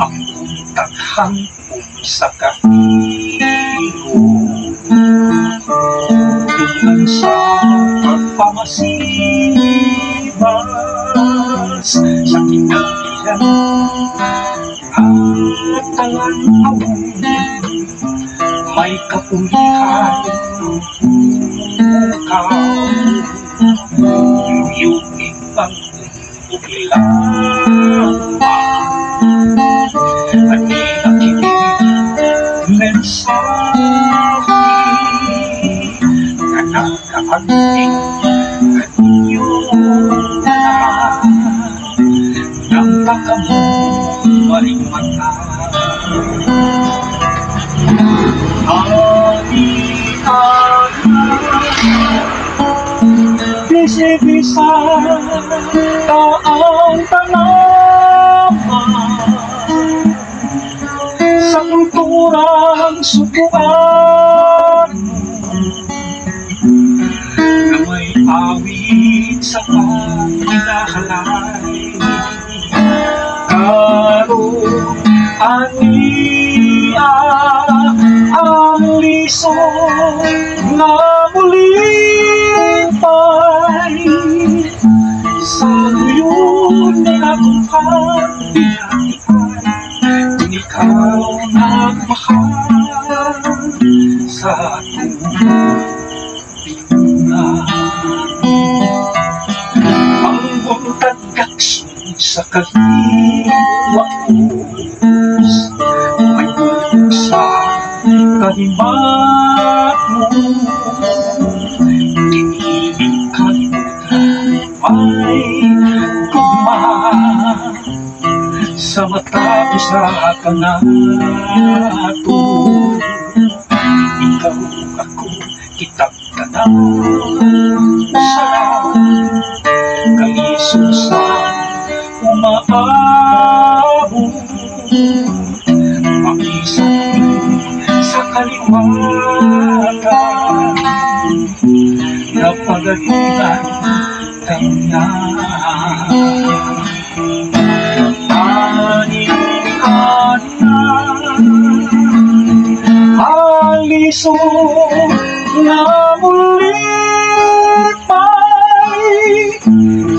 Ang taghang sa kahigo tungan sa pagpamasibas sa kinalihan at talanawin may kapulihan ikaw yung ibang umilang at inakinig mensahe na nakaanting kanyong ng pagkamumaling mata. Bisi-bisa ka ang tanaman sa kulturang subuan na may awit sa pagkinahalay. Karong aniya ang lisong na mulipay sa luyon ng akong pagpinatian. Ikaw nagmahal sa ating ang buntag kaksun sa kaliwaos may bulog sa kalimat mo. Tinibig kalimutan may guma sa mata ko sa kanato. Ikaw ako kitang tanang sarap kalisong sa umaabot makisapin sa kaliwatan na pagalitan kanya. Panikan na alisong na mulit pa'y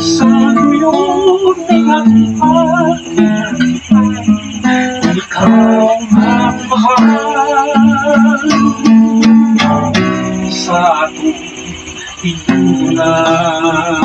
sa luyon ng aking pagpinatay. Ikaw ang mahal sa ating pinunay.